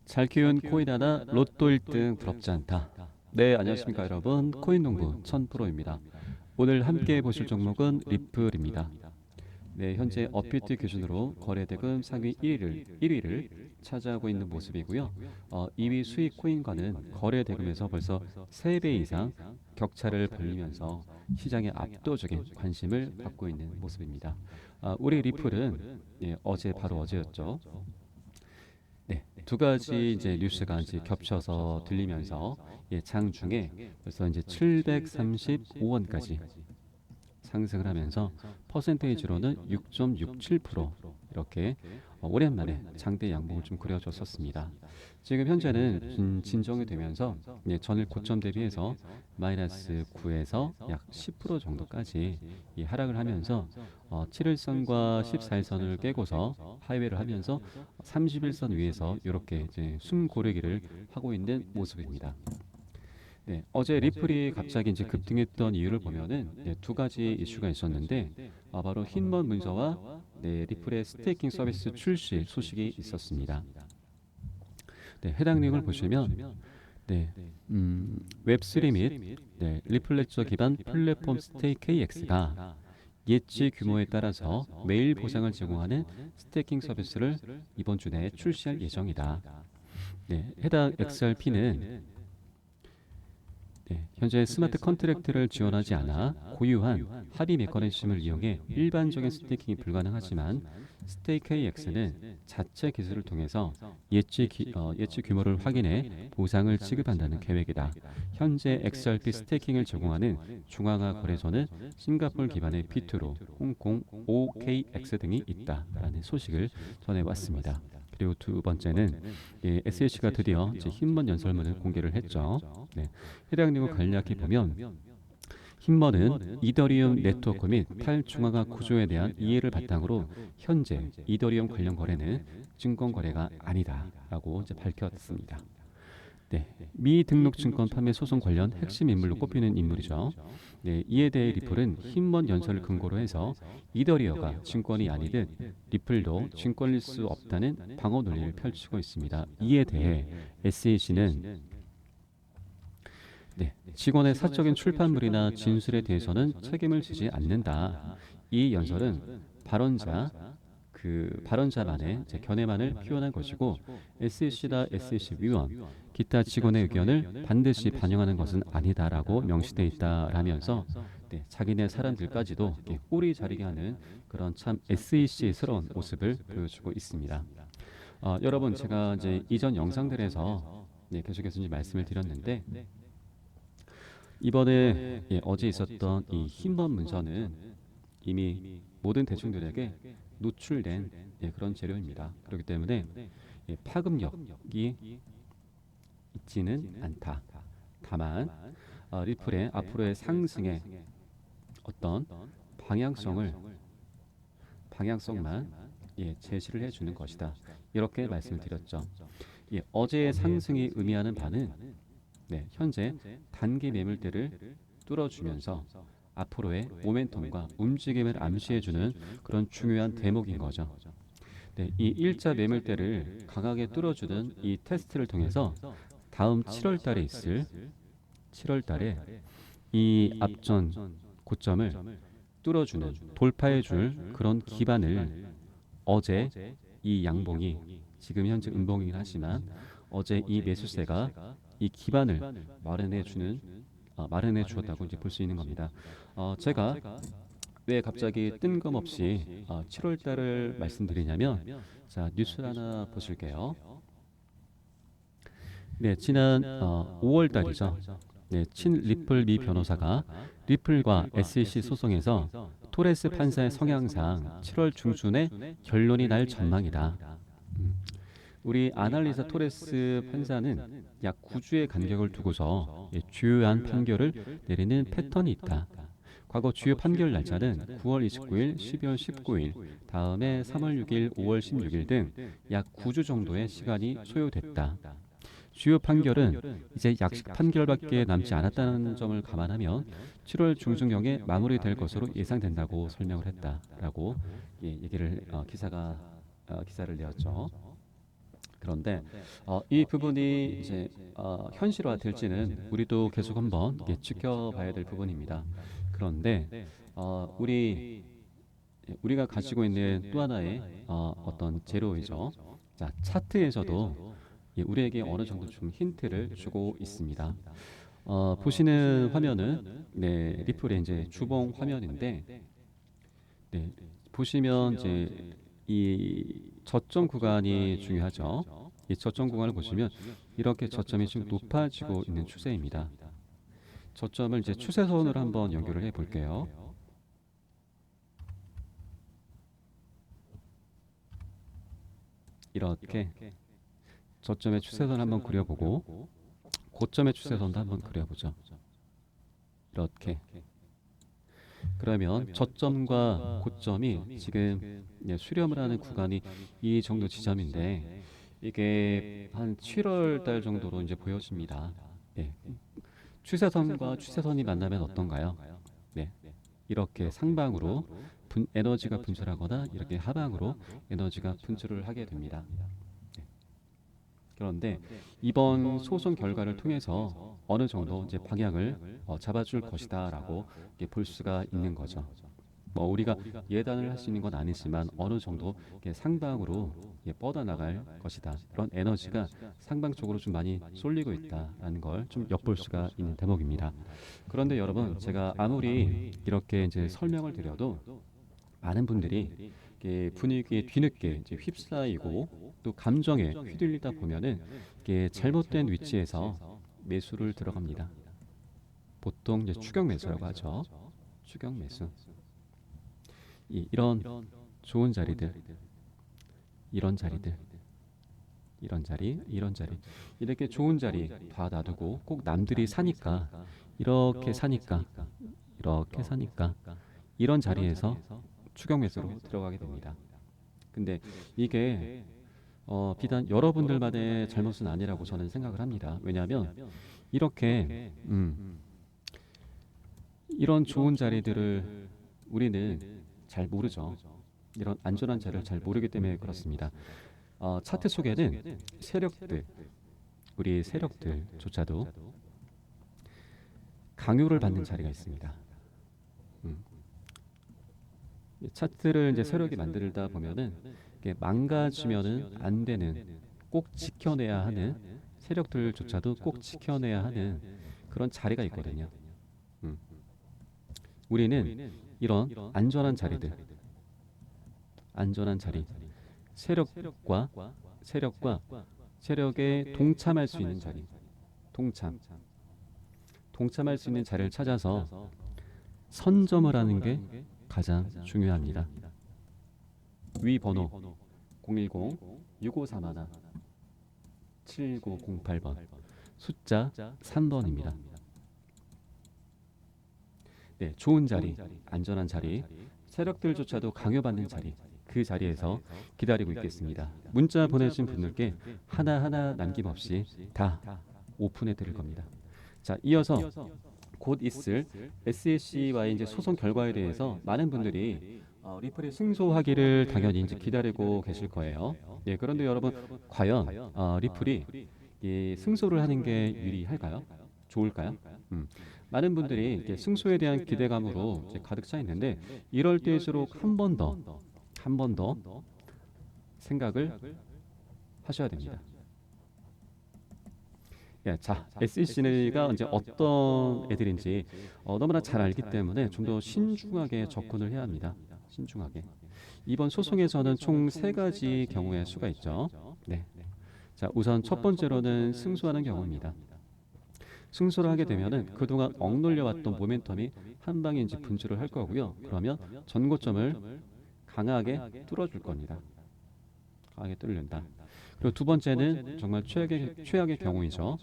잘 키운 코인 하나 로또 1등 부럽지 않다. 네, 안녕하십니까 여러분. 코인 농부 천프로입니다. 오늘 함께 보실 종목은 리플입니다. 네, 현재 업비트 기준으로 거래대금 상위 1위를 차지하고 있는 모습이고요. 2위 수익 코인과는 거래대금에서 벌써 3배 이상 격차를 벌리면서 시장에 압도적인 관심을 받고 있는 모습입니다. 우리 리플은 바로 어제였죠. 네, 두 가지 이제 뉴스가 이제 겹쳐서 들리면서 장중에 벌써 이제 735원까지 상승을 하면서 퍼센테이지로는 6.67% 이렇게 오랜만에 장대 양봉을 좀 그려줬었습니다. 지금 현재는 진정이 되면서 전일 고점 대비해서 마이너스 9에서 약 10% 정도까지 하락을 하면서 7일선과 14일선을 깨고서 하회를 하면서 31선 위에서 이렇게 이제 숨 고르기를 하고 있는 모습입니다. 네, 어제 리플이 갑자기 이제 급등했던 이유를 보면은 두 가지 이슈가 있었는데 바로 흰먼 문서와 리플의 스테이킹 서비스 출시 소식이 있었습니다. 네, 해당 내용을 보시면 네, 웹3 및 리플렉처 기반 플랫폼 스테이크X가 예치 규모에 따라서 매일 보상을 제공하는 스테이킹 서비스를 이번 주 내에 출시할 예정이다. 네, 해당 XRP는 현재 스마트 컨트랙트를 지원하지 않아 고유한 합의 메커니즘을 이용해 일반적인 스테이킹이 불가능하지만 스테이크AX는 자체 기술을 통해서 예치 규모를 확인해 보상을 지급한다는 계획이다. 현재 XRP 스테이킹을 제공하는 중앙화 거래소는 싱가포르 기반의 비트로, 홍콩 OKX 등이 있다라는 소식을 전해왔습니다. 그리고 두 번째는 SEC가 드디어 이제 흰먼 연설문을 공개를 했죠. 네, 해당 내용을 간략히 보면 흰먼은 이더리움 네트워크 및 탈중앙화 구조에 대한 이해를 바탕으로 현재 이더리움 관련 거래는 증권 거래가 아니다라고 이제 밝혔습니다. 네, 미등록 증권 판매 소송 관련 핵심 인물로 꼽히는 인물이죠. 네, 이에 대해 리플은 흰먼 연설을 근거로 해서 이더리어가 증권이 아니듯 리플도 증권일 수 없다는 방어 논리를 펼치고 있습니다. 이에 대해 SEC는 직원의 사적인 출판물이나 진술에 대해서는 책임을 지지 않는다. 이 연설은 발언자만의 견해만을 표현한 것이고 SEC나 SEC 위원, 기타 직원의 의견을 반드시 반영하는 것은 아니다라고 명시돼 있다라면서 자기네 사람들까지도 꼬리 자리게 하는 그런 참 SEC스러운 모습을 보여주고 있습니다. 여러분 제가 이제 이전 영상들에서 계속해서 이제 말씀을 드렸는데 이번에 어제 있었던 이 흰번 문서는 이미 모든 대중들에게 노출된 그런 재료입니다. 그렇기 때문에 파급력이 있지는 않다. 다만 리플의 앞으로의 상승의 어떤 방향성만 제시를 해주는 것이다. 이렇게 말씀을 드렸죠. 어제의 상승이 의미하는 바는 현재 단기 매물대를 뚫어주면서 앞으로의 모멘텀과 움직임을 암시해주는 그런 중요한 대목인 거죠. 이 일자 매물대를 강하게 뚫어주는 이 테스트를 통해서 다음 7월 달에 있을 7월 달에 이 앞전 고점을 뚫어주는 돌파해줄 그런 기반을 어제 이 양봉이 지금 현재 음봉이긴 하지만 어제 이 매수세가 이 기반을 마련해 주었다고 이제 볼 수 있는 겁니다. 제가 왜 갑자기 뜬금없이 7월 달을 말씀드리냐면 자 뉴스 하나 보실게요. 네, 지난 5월 달이죠. 네, 친 리플 미 변호사가 리플과 SEC 소송에서 토레스 판사의 성향상 7월 중순에 결론이 날 전망이다. 우리 아날리사 토레스 판사는 약 9주의 간격을 두고서 주요한 판결을 내리는 패턴이 있다. 과거 주요 판결 날짜는 9월 29일, 12월 19일, 다음에 3월 6일, 5월 16일 등 약 9주 정도의 시간이 소요됐다. 주요 판결은 이제 약식 판결밖에 남지 않았다는 점을 감안하면 7월 중순경에 마무리될 것으로 예상된다고 설명을 했다라고 기사를 내었죠. 그런데 이 부분이 이제 현실화 될지는 우리도 계속 한번 이게 지켜봐야 될 부분입니다. 그런데 우리가 가지고 있는 또 하나의 어떤 재료이죠. 자, 차트에서도 우리에게 어느 정도 좀 힌트를 주고 있습니다. 보시는 화면은 리플의 이제 주봉 화면인데, 네, 보시면 이제 이 저점 구간이 중요하죠. 이 저점 구간을 보시면 이렇게 저점이 좀 높아지고 있는 추세입니다. 저점을 이제 추세선으로 한번 연결을 해 볼게요. 이렇게 저점의 추세선 한번 그려보고 고점의 추세선도 한번 그려보죠. 이렇게. 그러면 저점과 고점이 지금 수렴을 하는 구간이 이 정도 지점인데 이게 한 7월 달 정도로 이제 보여집니다. 네. 추세선과 추세선이 만나면 어떤가요? 네. 이렇게 상방으로 에너지가 분출하거나 이렇게 하방으로 에너지가 분출을 하게 됩니다. 네. 그런데 이번 소송 결과를 통해서 어느 정도 이제 방향을 잡아줄 것이다라고 볼 수가 있는 거죠. 뭐 우리가 예단을 할 수 있는 건 아니지만 어느 정도 상방으로 뻗어나갈 것이다. 그런 에너지가 상방 쪽으로 좀 많이 쏠리고 있다라는 걸 좀 엿볼 수가 있는 대목입니다. 그런데 여러분, 제가 아무리 이렇게 이제 설명을 드려도 많은 분들이 분위기에 뒤늦게 이제 휩싸이고 또 감정에 휘둘리다 보면은 이게 잘못된 위치에서 매수를 들어갑니다. 보통 이제 추격 매수라고 하죠. 추격 매수. 이런 좋은 자리들, 이런 자리들, 이런 자리, 이런 자리, 이렇게 좋은 자리 다 놔두고 꼭 남들이 사니까 이렇게 사니까 이렇게 사니까 이런 자리에서 추격 매수로 들어가게 됩니다. 근데 이게 비단 여러분들만의 잘못은 아니라고 저는 생각을 합니다. 왜냐하면 이렇게 이런 좋은 자리들을 우리는 잘 모르죠. 이런 안전한 자리를 잘 모르기 때문에 그렇습니다. 차트 속에는 세력들, 우리 세력들조차도 강요를 받는 자리가 있습니다. 차트를 이제 세력이 만들다 보면은 이게 망가지면은 안 되는, 꼭 지켜내야 하는 세력들조차도 꼭 지켜내야 하는 그런 자리가 있거든요. 우리는 이런 안전한 자리들, 안전한 자리, 세력과 세력에 동참할 수 있는 자리, 동참할 수 있는 자리를 찾아서 선점을 하는 게 가장 중요합니다. 위 번호 010-6531-7908번 숫자 3번입니다. 네, 좋은 자리, 안전한 자리, 세력들조차도 강요받는 자리, 그 자리에서 기다리고 있겠습니다. 문자 보내신 분들께 하나하나 남김없이 다 오픈해 드릴 겁니다. 자, 이어서 곧 있을 SEC와의 이제 소송 결과에 대해서 많은 분들이 리플이 승소하기를 당연히 이제 기다리고 계실 거예요. 예, 그런데 여러분, 과연 리플이 이 승소를 하는 게 유리할까요? 좋을까요? 많은 분들이 이렇게 승소에 대한 기대감으로 이제 가득 차 있는데 이럴 때일수록 한 번 더 생각을 하셔야 됩니다. 예, 자, SEC가 이제 어떤 애들인지 너무나 잘 알기 때문에 좀 더 신중하게 접근을 해야 합니다. 신중하게. 이번 소송에서는 총 3가지 경우의 수가 있죠. 네. 자, 우선 첫 번째로는 승소하는 경우입니다. 승소를 하게 되면은 그동안 억눌려왔던 모멘텀이 한 방에 이제 분출을 할 거고요. 그러면 전고점을 강하게 뚫어줄 겁니다. 강하게 뚫는다. 그리고 두 번째는 정말 최악의 경우이죠.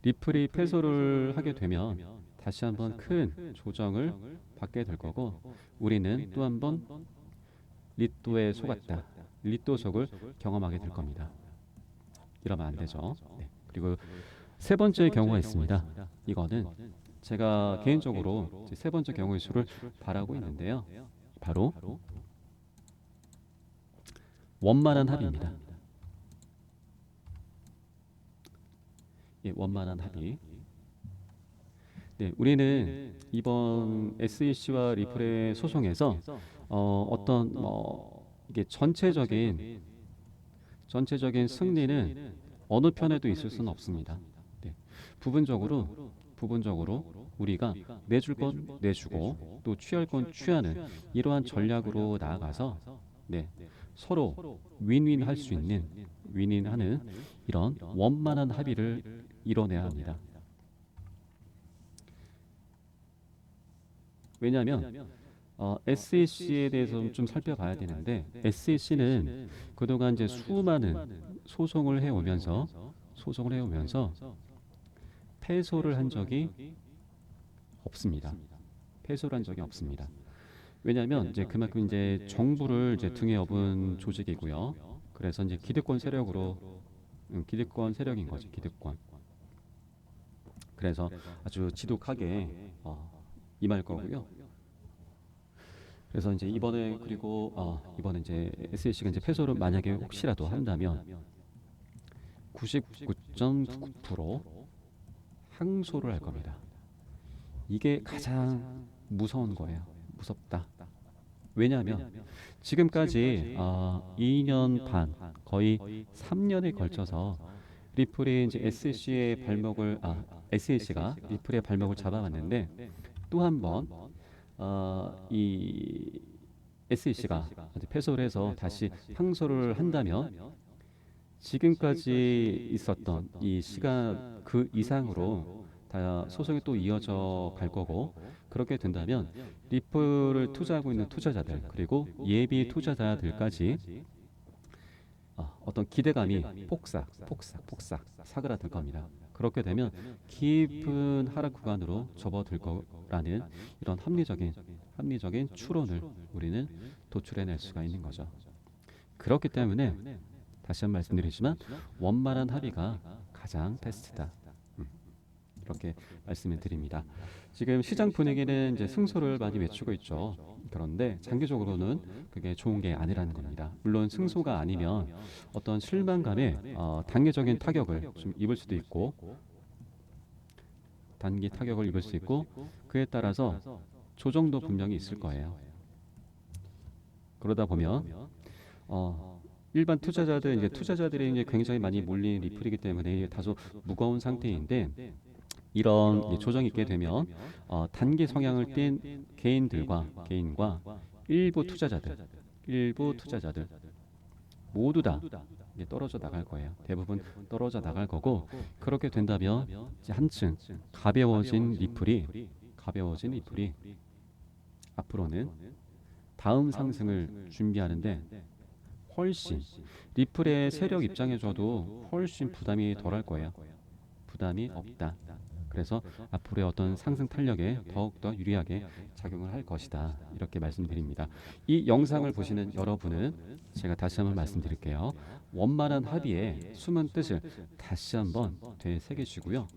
리플이 패소를 하게 되면 다시 한번 큰 조정을 받게 될 거고 우리는 또 한번 리또에 속았다. 리또속을 경험하게 될 겁니다. 이러면 안 되죠. 네. 그리고 세 번째 경우가 있습니다. 이거는 제가 개인적으로 세 번째 경우의 수를 바라고 있는데요. 바로 원만한 합의입니다. 예, 원만한 합의. 네, 우리는 이번 SEC와 리플의 소송에서 어떤 이게 전체적인 승리는 어느 편에도 있을 수는 없습니다. 네, 부분적으로 우리가 내줄 건 내주고 또 취할 건 취하는 이러한 전략으로 나아가서 네, 서로 윈윈할 수 있는 윈윈하는 이런 원만한 합의를 이뤄내야 합니다. 왜냐하면 SEC에 대해서 좀 살펴봐야 되는데 SEC는 그동안 이제 수많은 소송을 해오면서 패소를 한 적이 없습니다. 패소를 한 적이 없습니다. 왜냐하면 이제 그만큼 이제 정부를 이제 등에 업은 조직이고요. 그래서 이제 기득권 세력인 거죠. 기득권. 그래서 아주 지독하게 임할 거고요. 그래서 이제 이번에 이제 SEC가 이제 패소를 만약에 혹시라도 한다면 99.99% 항소를 할 겁니다. 이게 가장 무서운 거예요. 무섭다. 왜냐하면 지금까지 2년 반, 거의 3년에 걸쳐서 리플이 이제 SEC가 리플의 발목을 잡아왔는데 또 한 번 이 SEC가 패소를 해서 다시 항소를 한다면 지금까지 있었던 이 시간 그 이상으로 다 소송이 또 이어져 갈 거고 그렇게 된다면 리플을 투자하고 있는 투자자들 그리고 예비 투자자들까지 어떤 기대감이 폭삭 사그라들 겁니다. 그렇게 되면 깊은 하락 구간으로 접어들 거라는 이런 합리적인 추론을 우리는 도출해낼 수가 있는 거죠. 그렇기 때문에 다시 한 번 말씀드리지만 원만한 합의가 가장 베스트다. 이렇게 말씀을 드립니다. 지금 시장 분위기는 이제 승소를 많이 외치고 있죠. 그런데 장기적으로는 그게 좋은 게 아니라는 겁니다. 물론 승소가 아니면 어떤 실망감에 단기 타격을 좀 입을 수도 있고 그에 따라서 조정도 분명히 있을 거예요. 그러다 보면 일반 투자자들이 이제 굉장히 많이 몰린 리플이기 때문에 다소 무거운 상태인데 이런 조정이 있게 되면 단기 성향을 띈 개인과 일부 투자자들 모두 다 이제 떨어져 나갈 거예요. 대부분 떨어져 나갈 거고 그렇게 된다면 이제 한층 가벼워진 리플이 앞으로는 다음 상승을 준비하는데 훨씬 리플의 세력 입장에서도 훨씬 부담이 덜할 거예요. 부담이 없다. 그래서 앞으로의 어떤 상승 탄력에 더욱더 유리하게 작용을 할 것이다. 이렇게 말씀드립니다. 이 영상을 보시는 여러분은 제가 다시 한번 말씀드릴게요. 원만한 합의의 숨은 뜻을 다시 한번 되새기시고요.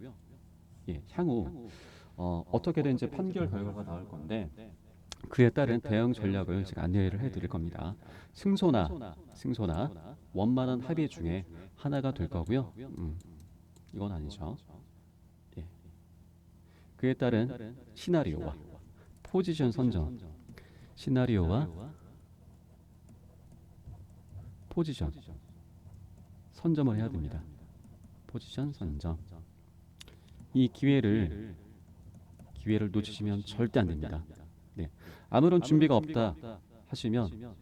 예, 향후 어떻게든 이제 판결 결과가 나올 건데 그에 따른 대응 전략을 제가 안내를 해드릴 겁니다. 승소나 원만한 합의 중에 하나가 될 거고요. 이건 아니죠. 예. 그에 따른 시나리오와 포지션 선정, 시나리오와 포지션 선점을 해야 됩니다. 포지션 선점. 이 기회를 놓치시면 절대 안 됩니다. 네. 아무런 준비가 없다 하시면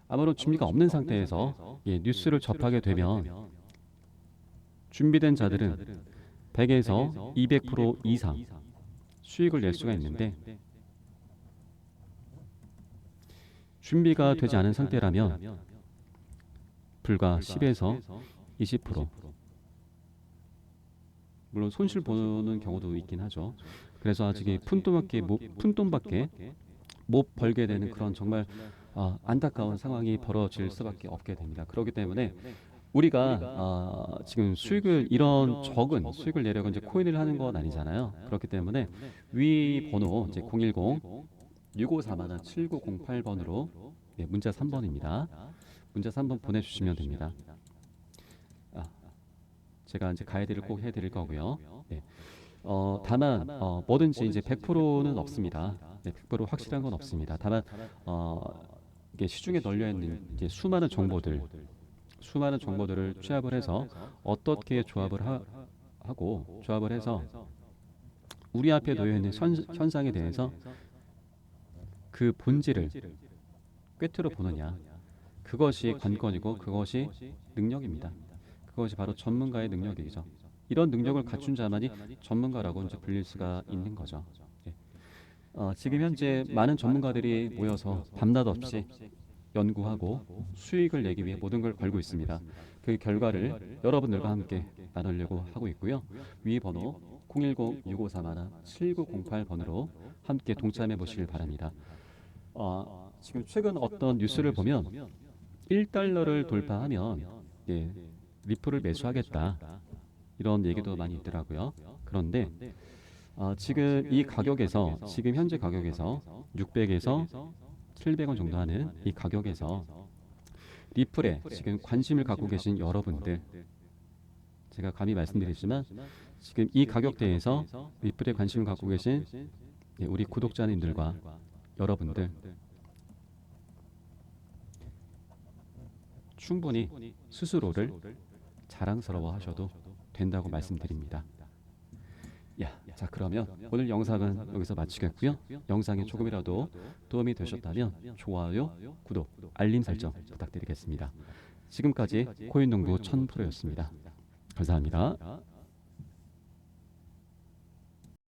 아무런 준비가 없는 상태에서 뉴스를 접하게 되면 준비된 자들은 100에서 200% 이상 수익을 낼 수가 있는데 준비가 되지 않은 상태라면 불과 10에서 20% 물론 손실 보는 경우도 있긴 하죠. 그래서 아직 푼돈밖에 못 벌게 되는 그런 정말 안타까운 상황이 벌어질 수밖에 없게 됩니다. 그렇기 때문에 우리가 지금 이런 적은 수익을 내려고 이제 코인을 하는 건 아니잖아요. 그렇기 때문에 위 번호 이제 010-6541-7908번으로 문자 3번입니다. 문자 3번 보내주시면 됩니다. 제가 이제 가이드를 꼭 해드릴 거고요. 네. 다만 뭐든지 이제 100%는 없습니다. 네, 100% 확실한 건 없습니다. 다만 어, 이게 시중에 널려 있는 이제 수많은 정보들을 취합을 해서 어떻게 하고 조합을 해서 우리 앞에 놓여 있는 현상에 대해서 그 본질을 꿰뚫어 보느냐, 그것이 관건이고 그것이 능력입니다. 그것이 바로 전문가의 능력이죠. 이런 능력을 갖춘 자만이 전문가라고 이제 불릴 수가 있는 거죠. 예. 지금 현재 많은 전문가들이 모여서 밤낮 없이 연구하고 수익을 내기 위해 모든 걸 걸고 있습니다. 그 결과를 여러분들과 함께 나누려고 하고 있고요. 위 번호 010-6531-7908번으로 함께 동참해 보시길 바랍니다. 지금 최근 어떤 뉴스를 보면 1달러를 돌파하면 예, 리플을 매수하겠다, 이런 얘기도 많이 있더라고요. 그런데 지금 이 가격에서, 지금 현재 가격에서 600에서 700원 정도 하는 이 가격에서 리플에 지금 관심을 갖고 계신 여러분들, 제가 감히 말씀드리지만 지금 이 가격대에서 리플에 관심을 갖고 계신 우리 구독자님들과 여러분들, 충분히 스스로를 자랑스러워 하셔도 된다고 말씀드립니다. 자, 그러면 오늘 영상은 여기서 마치겠고요. 영상에 조금이라도 도움이 되셨다면 좋아요, 구독, 알림 설정 부탁드리겠습니다. 지금까지 코인농부 1000%였습니다. 감사합니다.